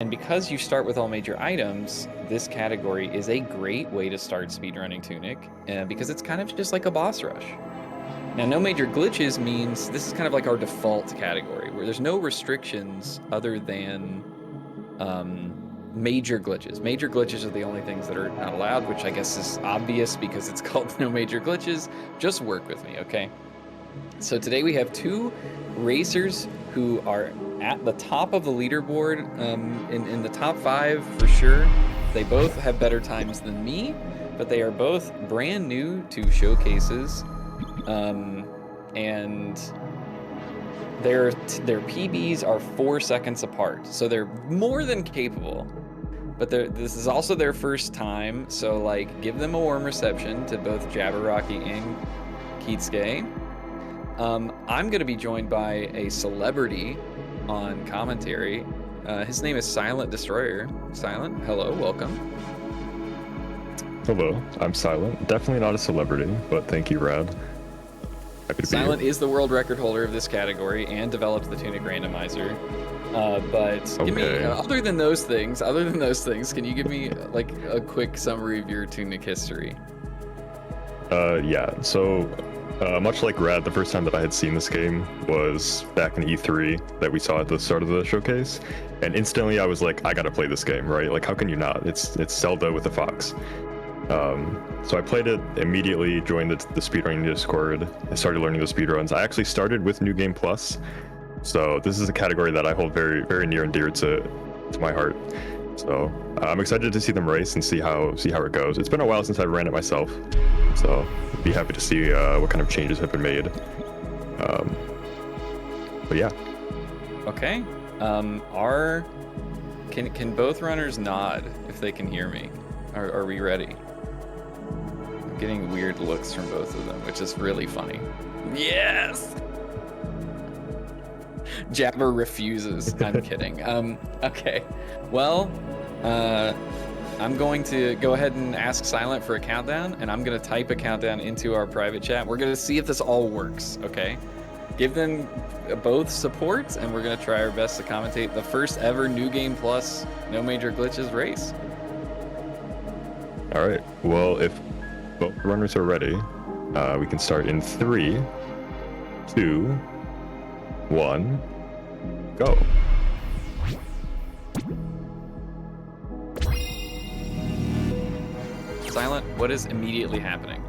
And because you start with all major items, this category is a great way to start speedrunning Tunic, because it's kind of just like a boss rush. Now, no major glitches means this is kind of like our default category, where there's no restrictions other than major glitches. Major glitches are the only things that are not allowed, which I guess is obvious because it's called no major glitches. Just work with me, okay? So today we have two racers who are at the top of the leaderboard, in the top 5 for sure. They both have better times than me, but they are both brand new to showcases, and their PBs are 4 seconds apart, so they're more than capable. But this is also their first time, so like give them a warm reception to both Jabberwocky and Keatske. I'm gonna be joined by a celebrity on commentary. His name is Silent Destroyer. Silent, hello, welcome. Hello, I'm Silent. Definitely not a celebrity, but thank you, Rad. Happy to Silent be here. is the world record holder of this category and developed the Tunic randomizer. But give me, other than those things, can you give me like a quick summary of your Tunic history? Yeah, so much like Rad, the first time that I had seen this game was back in E3 that we saw at the start of the showcase, and instantly I was like, I gotta play this game, right? Like, how can you not? It's Zelda with a fox. So I played it immediately, joined the speedrunning Discord, and started learning the speedruns. I actually started with New Game Plus, so this is a category that I hold very, very near and dear to my heart. So I'm excited to see them race and see how it goes. It's been a while since I've ran it myself, so I'd be happy to see what kind of changes have been made. But yeah. Okay. Can both runners nod if they can hear me? Are we ready? I'm getting weird looks from both of them, which is really funny. Yes! Jabber refuses. I'm kidding. Okay. Well, I'm going to go ahead and ask Silent for a countdown, and I'm going to type a countdown into our private chat. We're going to see if this all works, okay? Give them both support, and we're going to try our best to commentate the first ever New Game Plus No Major Glitches race. All right. Well, if both runners are ready, we can start in 3, 2, 1, go. Silent, what is immediately happening?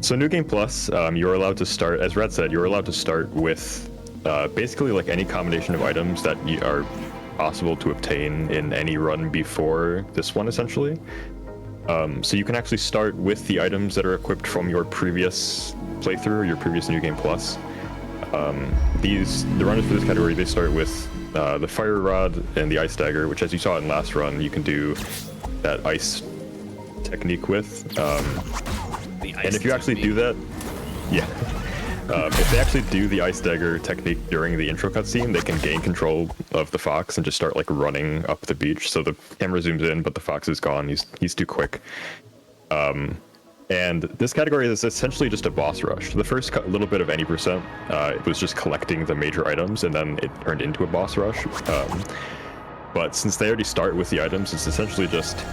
So New Game Plus, you're allowed to start, as Red said, you're allowed to start with basically like any combination of items that are possible to obtain in any run before this one, essentially. So you can actually start with the items that are equipped from your previous playthrough, or your previous New Game Plus. The runners for this category, they start with the Fire Rod and the Ice Dagger, which, as you saw in last run, you can do that ice technique with. And if you actually do that, yeah. If they actually do the Ice Dagger technique during the intro cutscene, they can gain control of the fox and just start like running up the beach. So the camera zooms in, but the fox is gone. He's too quick. And this category is essentially just a boss rush. The first little bit of any percent, it was just collecting the major items, and then it turned into a boss rush. But since they already start with the items, it's essentially just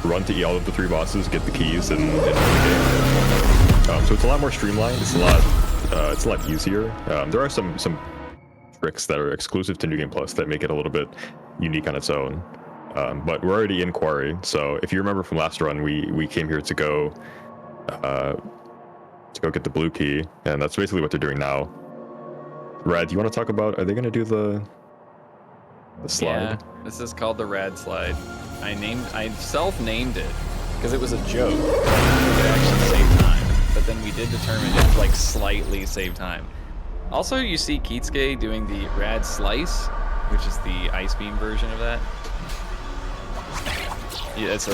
run to all of the 3 bosses, get the keys, and win the game. So it's a lot more streamlined. It's a lot easier. There are some tricks that are exclusive to New Game Plus that make it a little bit unique on its own. But we're already in Quarry, so if you remember from last run, we came here to go get the blue key, and that's basically what they're doing now. Rad, do you want to talk about? Are they going to do the slide? Yeah, this is called the Rad Slide. I self-named it because it was a joke. It could actually save time, but then we did determine it like slightly save time. Also, you see Keatske doing the Rad Slice, which is the Ice Beam version of that. Yeah, it's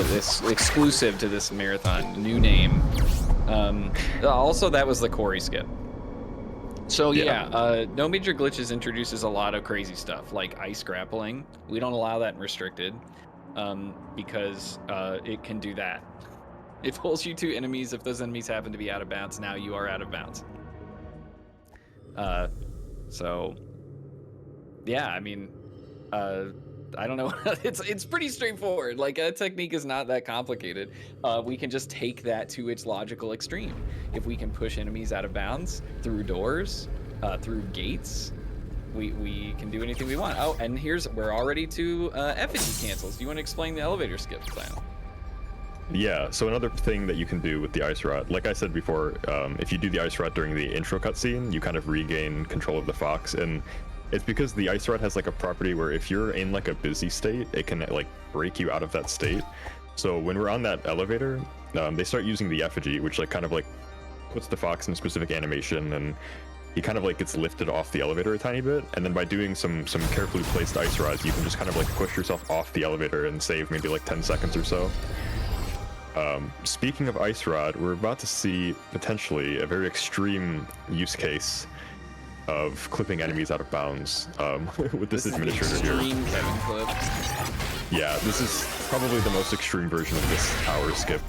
exclusive to this marathon. New name. Also, that was the Quarry skip. So yeah, No Major Glitches introduces a lot of crazy stuff, like ice grappling. We don't allow that in Restricted, because it can do that. It pulls you to enemies. If those enemies happen to be out of bounds, now you are out of bounds. So yeah, I mean, I don't know. It's pretty straightforward. Like a technique is not that complicated. We can just take that to its logical extreme. If we can push enemies out of bounds through doors, through gates, we can do anything we want. Oh, and we're already to effigy cancels. Do you want to explain the elevator skip plan? Yeah, so another thing that you can do with the ice rod, like I said before, if you do the ice rod during the intro cutscene, you kind of regain control of the fox, and it's because the ice rod has like a property where if you're in like a busy state, it can like break you out of that state. So when we're on that elevator, they start using the effigy, which like kind of like puts the fox in a specific animation, and he kind of like gets lifted off the elevator a tiny bit, and then by doing some carefully placed ice rods, you can just kind of like push yourself off the elevator and save maybe like 10 seconds or so. Speaking of ice rod, we're about to see potentially a very extreme use case of clipping enemies out of bounds with this administrator here. Extreme Kevin clip. Yeah, this is probably the most extreme version of this tower skip.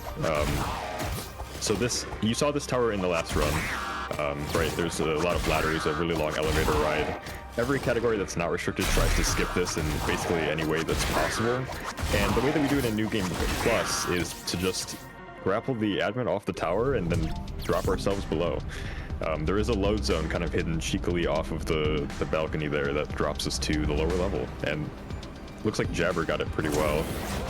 So you saw this tower in the last run, right? There's a lot of ladders, a really long elevator ride. Every category that's not restricted tries to skip this in basically any way that's possible. And the way that we do it in New Game Plus is to just grapple the admin off the tower and then drop ourselves below. There is a load zone kind of hidden cheekily off of the balcony there that drops us to the lower level. And looks like Jabber got it pretty well.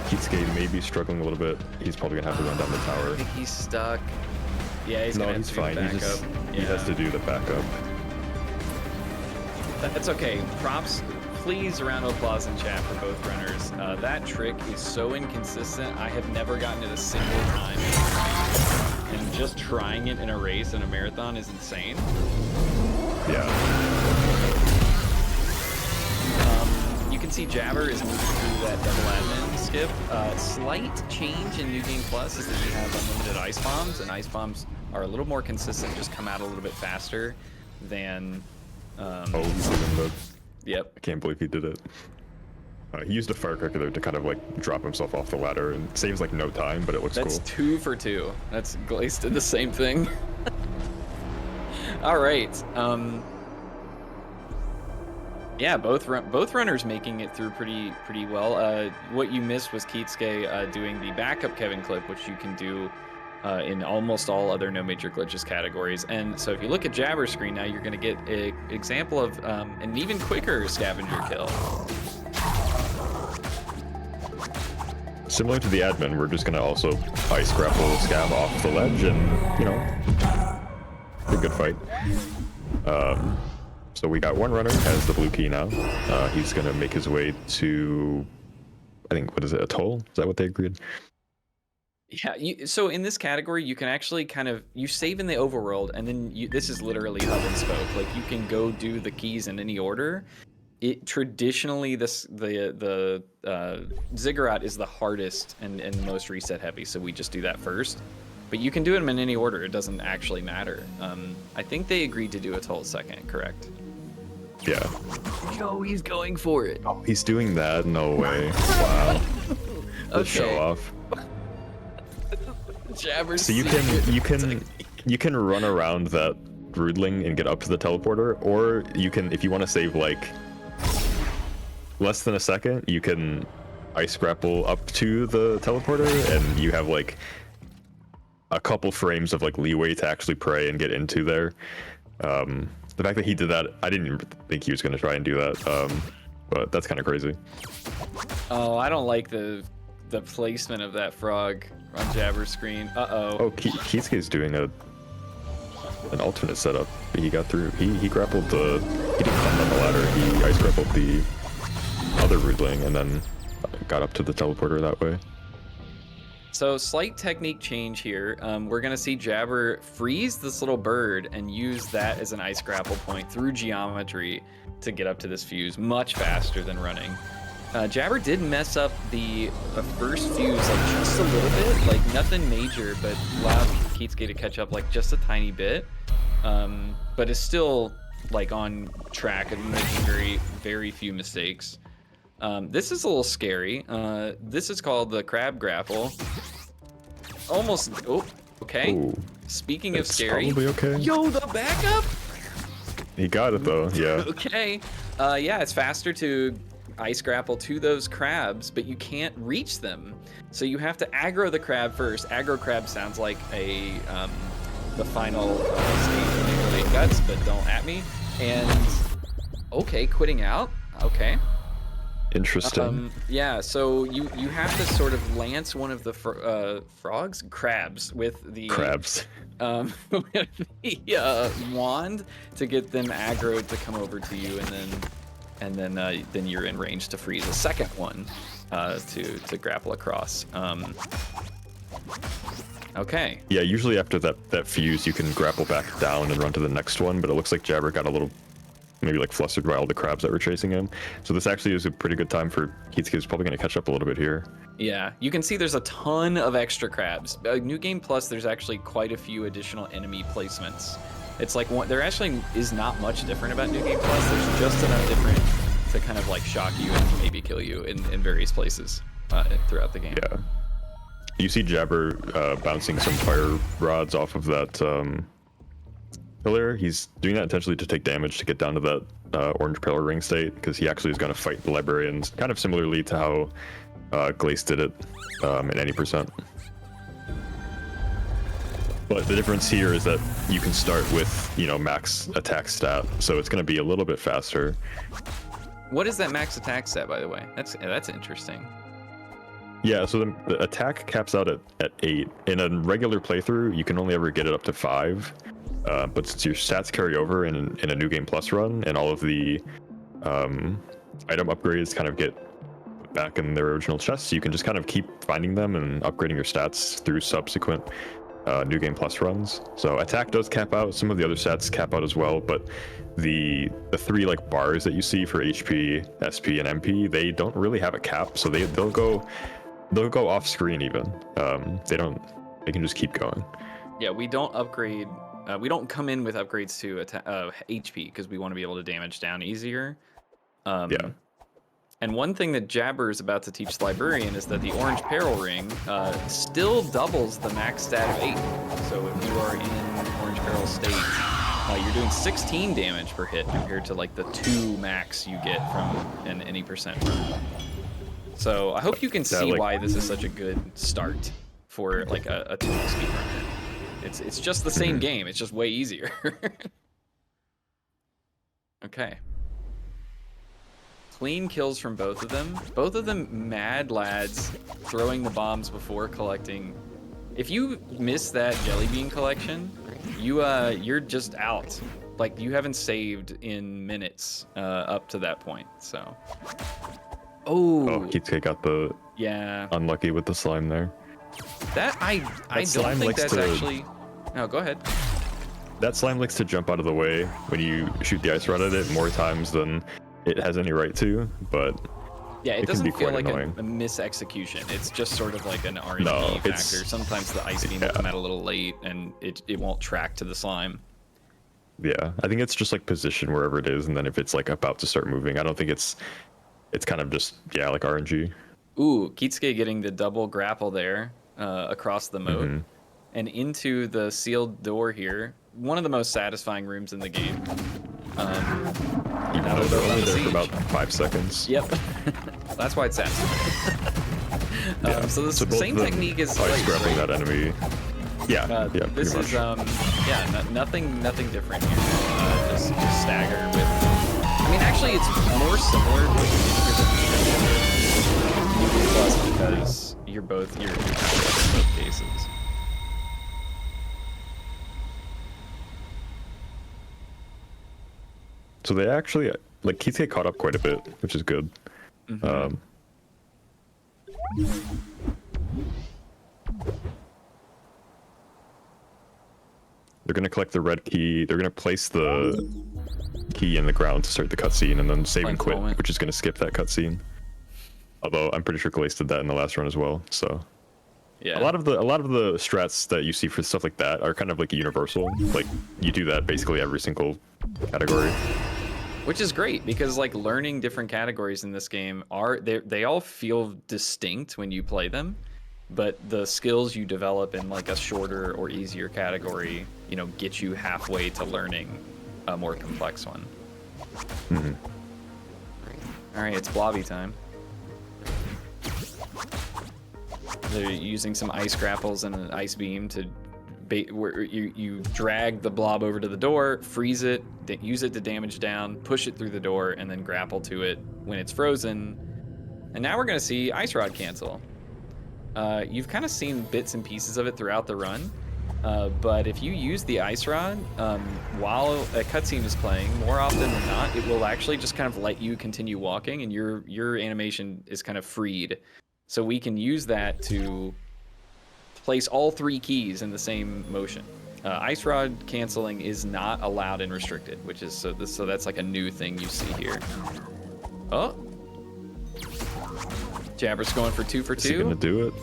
Keatsuke may be struggling a little bit. He's probably gonna have to run down the tower. I think he's stuck. Yeah, he's gonna have to do fine. He has to do the backup. That's okay. Props, please, a round of applause in chat for both runners. That trick is so inconsistent. I have never gotten it a single time. And just trying it in a race in a marathon is insane. Yeah. You can see Jabber is moving through that double admin skip. Slight change in New Game Plus is that you have unlimited ice bombs, and ice bombs are a little more consistent, just come out a little bit faster than... oh, he's doing the... Yep. I can't believe he did it. He used a firecracker there to kind of like drop himself off the ladder, and saves like no time, but it looks cool. That's 2 for 2. That's Glace did the same thing. All right. Yeah, both runners making it through pretty well. What you missed was Keatsuke doing the backup Kevin clip, which you can do in almost all other no major glitches categories. And so if you look at Jabber's screen now, you're going to get an example of an even quicker scavenger kill. Similar to the admin, we're just going to also ice grapple Scav off the ledge and, you know, a good fight. So we got one runner, has the blue key now. He's going to make his way to, I think, what is it, a toll? Is that what they agreed? Yeah, so in this category, you can actually you save in the overworld, and then this is literally hub and spoke. Like, you can go do the keys in any order. Traditionally, the Ziggurat is the hardest and the most reset heavy, so we just do that first. But you can do them in any order. It doesn't actually matter. I think they agreed to do a toll second, correct? Yeah. Yo, he's going for it. Oh, he's doing that? No way. Wow. The Okay. show off. Jabber's So you can run around that broodling and get up to the teleporter, or you can, if you want to save like less than a second, you can ice grapple up to the teleporter, and you have like a couple frames of like leeway to actually pray and get into there. The fact that he did that, I didn't even think he was going to try and do that, but that's kind of crazy. Oh, I don't like the placement of that frog on Jabber's screen. Uh-oh. Oh, Keatsuke's doing an alternate setup. He got through. He grappled the... He didn't climb down the ladder. He ice grappled the other broodling and then got up to the teleporter that way. So slight technique change here. We're gonna see Jabber freeze this little bird and use that as an ice grapple point through geometry to get up to this fuse much faster than running. Jabber did mess up the first fuse like just a little bit, like nothing major, but allowed Keatsuke to catch up like just a tiny bit. But is still like on track and making very few mistakes. This is a little scary. This is called the crab grapple. Almost, oh, okay. Ooh, Speaking of scary, probably okay. Yo, the backup? He got it though, yeah. Okay. Yeah, it's faster to ice grapple to those crabs, but you can't reach them. So you have to aggro the crab first. Aggro crab sounds like the final stage of Major League Guts, but don't at me. And okay, quitting out. Okay. Interesting. Yeah, so you have to sort of lance one of the crabs with the Crabs. with the wand to get them aggroed to come over to you, and then you're in range to freeze a second one to grapple across. Okay. Yeah, usually after that fuse, you can grapple back down and run to the next one, but it looks like Jabber got a little maybe like flustered by all the crabs that were chasing him. So this actually is a pretty good time for Keith's He's probably going to catch up a little bit here. Yeah, you can see there's a ton of extra crabs. New Game Plus, there's actually quite a few additional enemy placements. It's like there actually is not much different about New Game Plus. There's just enough different to kind of like shock you and maybe kill you in various places throughout the game. Yeah. You see Jabber bouncing some fire rods off of that pillar. He's doing that intentionally to take damage to get down to that orange pillar ring state, because he actually is going to fight the librarians, kind of similarly to how Glace did it in any percent. But the difference here is that you can start with, max attack stat, so it's going to be a little bit faster. What is that max attack stat, by the way? That's interesting. Yeah, so the attack caps out at 8. In a regular playthrough, you can only ever get it up to 5. But since your stats carry over in a New Game Plus run, and all of the item upgrades kind of get back in their original chests, you can just kind of keep finding them and upgrading your stats through subsequent New Game Plus runs. So attack does cap out, some of the other stats cap out as well, but the 3 like bars that you see for HP, SP, and MP, they don't really have a cap, so they'll go off screen even. They can just keep going. Yeah, we don't upgrade. We don't come in with upgrades to HP because we want to be able to damage down easier. Yeah. And one thing that Jabber is about to teach the librarian is that the orange peril ring still doubles the max stat of 8. So if you are in orange peril state, you're doing 16 damage per hit compared to like the 2 max you get from any percent run. So I hope you can see why this is such a good start for like a TUNIC speedrunner. It's just the same game. It's just way easier. Okay. Clean kills from both of them. Both of them mad lads throwing the bombs before collecting. If you miss that jelly bean collection, you're just out. Like you haven't saved in minutes up to that point. So. Oh, Kitsuke got the unlucky with the slime there. That I don't think that's actually. No, go ahead. That slime likes to jump out of the way when you shoot the ice rod at it more times than it has any right to, but yeah, it doesn't feel like a mis-execution. It's just sort of like an RNG factor. Sometimes the ice beam will come out a little late and it won't track to the slime. Yeah, I think it's just like position wherever it is, and then if it's like about to start moving, I don't think it's kind of just like RNG. Ooh, Kitsuke getting the double grapple there across the moat and into the sealed door here. One of the most satisfying rooms in the game. Even though they're only there for about 5 seconds. Yep. That's why it's satisfying. So the same technique is ice grappling that enemy. Yeah, this is nothing different here. Just stagger with. I mean, actually, it's more similar to Plus because you're both in both cases. So they actually like Kitsuke caught up quite a bit, which is good. They're gonna collect the red key. They're gonna place the key in the ground to start the cutscene, and then save and quit, which is gonna skip that cutscene. Although I'm pretty sure Glace did that in the last run as well. So yeah, a lot of the strats that you see for stuff like that are kind of like universal. Like you do that basically every single category. Which is great because like learning different categories in this game they all feel distinct when you play them, but the skills you develop in like a shorter or easier category, get you halfway to learning a more complex one. All right, it's blobby time. They're using some ice grapples and an ice beam to where you drag the blob over to the door, freeze it, use it to damage down, push it through the door, and then grapple to it when it's frozen. And now we're gonna see Ice Rod cancel. You've kind of seen bits and pieces of it throughout the run, but if you use the Ice Rod while a cutscene is playing, more often than not, it will actually just kind of let you continue walking, and your animation is kind of freed. So we can use that to place all 3 keys in the same motion. Ice Rod canceling is not allowed in restricted, which is so that's like a new thing you see here. Oh, Jabber's going for 2 for 2. Is he gonna do it?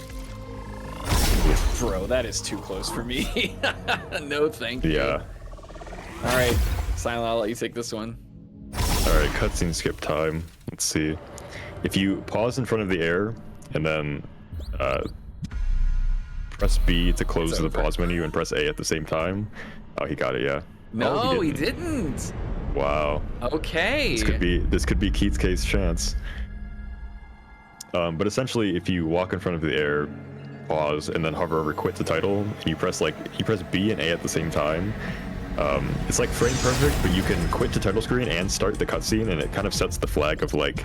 Bro, that is too close for me. No, thank you. Yeah. All right, Silent, I'll let you take this one. All right, cutscene skip time. Let's see. If you pause in front of the air and then press B to close the pause menu and press A at the same time. Oh, he got it. Yeah. No, oh, he didn't. Wow. Okay. This could be Keith's case chance. But essentially, if you walk in front of the air, pause, and then hover over quit to title, and you press B and A at the same time, it's like frame perfect, but you can quit to title screen and start the cutscene, and it kind of sets the flag of like,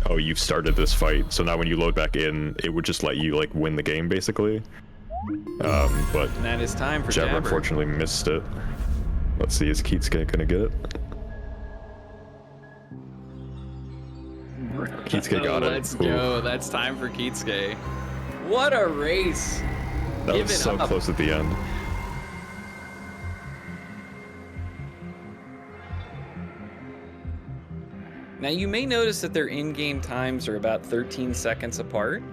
oh, you've started this fight. So now when you load back in, it would just let you like win the game basically. But and that is time for Jabber Jabber. unfortunately missed it. Let's see, is Keatsuke gonna get it? Keatsuke got it. Let's go. That's time for Keatsuke. What a race! That Give was it so up. close at the end. Now you may notice that their in-game times are about 13 seconds apart,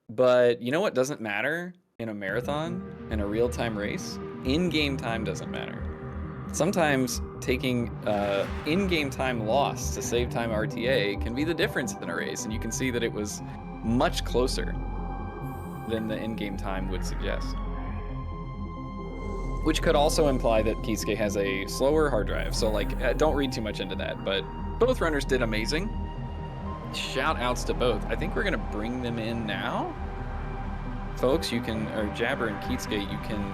but you know what doesn't matter in a marathon, in a real-time race? In-game time doesn't matter. Sometimes taking in-game time loss to save time RTA can be the difference in a race, and you can see that it was much closer than the in-game time would suggest. Which could also imply that Keisuke has a slower hard drive, so like, don't read too much into that, but both runners did amazing. Shout outs to both. I think we're gonna bring them in now. Folks, you can, or Jabber and Keitsuke, you can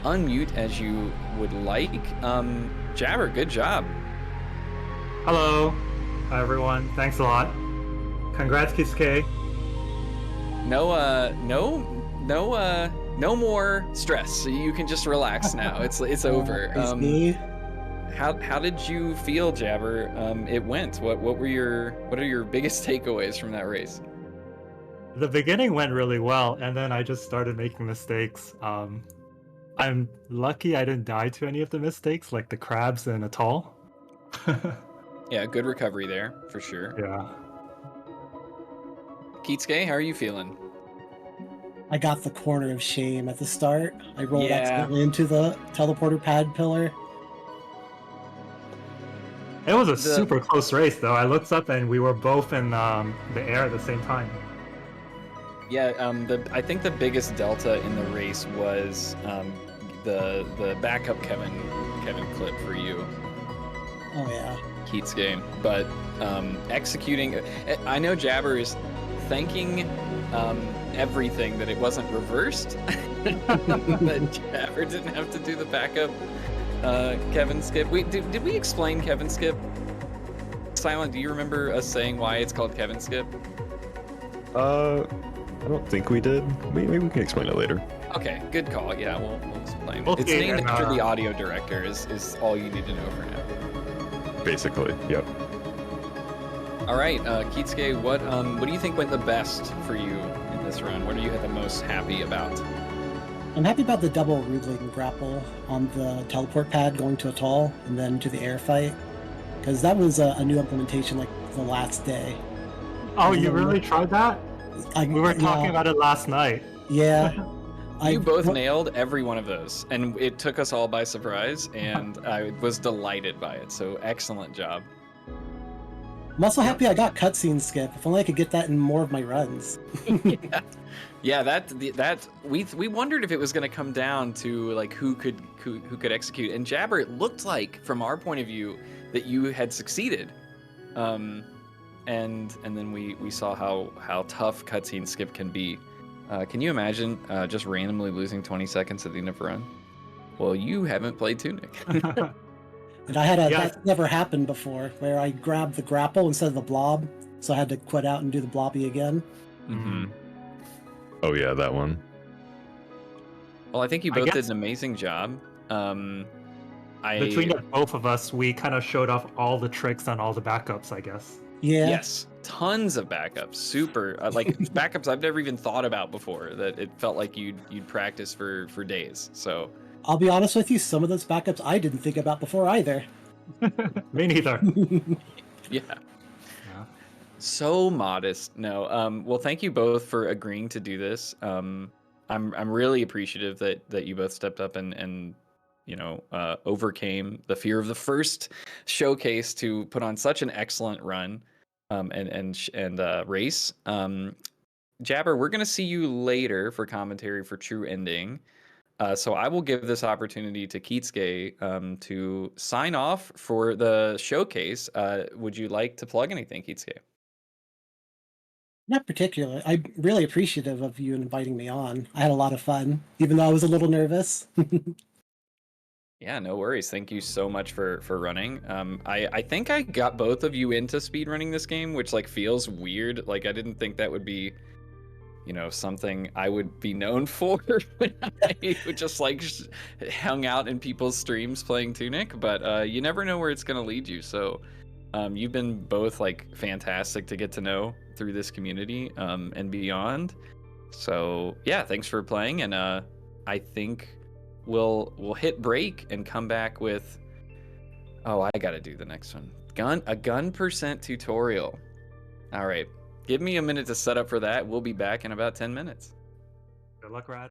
unmute as you would like. Jabber, good job. Hello, everyone. Thanks a lot. Congrats, Kisuke. No more stress. You can just relax now. It's over. How did you feel, Jabber? It went. What are your biggest takeaways from that race? The beginning went really well, and then I just started making mistakes. I'm lucky I didn't die to any of the mistakes, like the crabs and Atoll. Yeah, good recovery there, for sure. Yeah. Keitsuke, how are you feeling? I got the corner of shame at the start. I rolled Yeah. accidentally into the teleporter pad pillar. It was a super close race, though. I looked up and we were both in the air at the same time. Yeah, I think the biggest delta in the race was the backup Kevin clip for you, Oh yeah. Keitsuke. But executing, I know Jabber is thanking everything that it wasn't reversed, that Jabber didn't have to do the backup Kevin skip. Did we explain Kevin skip? Silent, do you remember us saying why it's called Kevin skip? I don't think we did. Maybe we can explain it later. Okay, good call. Yeah, we'll explain. Okay, It's named and, after the audio director is all you need to know for now. Basically, yep. All right, Keitsuke, what do you think went the best for you in this run? What are you the most happy about? I'm happy about the double Rootling grapple on the teleport pad going to Atoll and then to the air fight. Because that was a new implementation like the last day. Oh, you really tried that? We were talking yeah, about it last night. Yeah. You both nailed every one of those, and it took us all by surprise, and I was delighted by it, so excellent job. I'm also happy I got cutscene skip. If only I could get that in more of my runs. Yeah, that we wondered if it was going to come down to like who could execute, and Jabber, it looked like from our point of view that you had succeeded, and and then we saw how tough cutscene skip can be. Can you imagine just randomly losing 20 seconds at the end of a run? Well, you haven't played Tunic. And I had Yeah. that's never happened before, where I grabbed the grapple instead of the blob, so I had to quit out and do the blobby again. Mm-hmm. Oh yeah, that one. Well, I think you I both did guess- an amazing job. Between the both of us, we kind of showed off all the tricks on all the backups, I guess. Yeah. Yes, tons of backups. Super, like backups I've never even thought about before. That it felt like you'd practice for days. So I'll be honest with you, some of those backups I didn't think about before either. Me neither. yeah, Yeah. so modest. No, well, thank you both for agreeing to do this. I'm really appreciative that you both stepped up and overcame the fear of the first showcase to put on such an excellent run and race. Jabber, we're going to see you later for commentary for True Ending. So I will give this opportunity to Keatsuke to sign off for the showcase. Would you like to plug anything, Keatsuke? Not particularly. I'm really appreciative of you inviting me on. I had a lot of fun, even though I was a little nervous. Yeah, no worries. Thank you so much for running. I think I got both of you into speedrunning this game, which like feels weird. Like I didn't think that would be, something I would be known for when I would just like hung out in people's streams playing Tunic. But you never know where it's gonna lead you. So you've been both like fantastic to get to know through this community and beyond. So yeah, thanks for playing, and I think we'll hit break and come back with. Oh, I gotta do the next one. A gun percent tutorial. All right, give me a minute to set up for that. We'll be back in about 10 minutes. Good luck, Rad.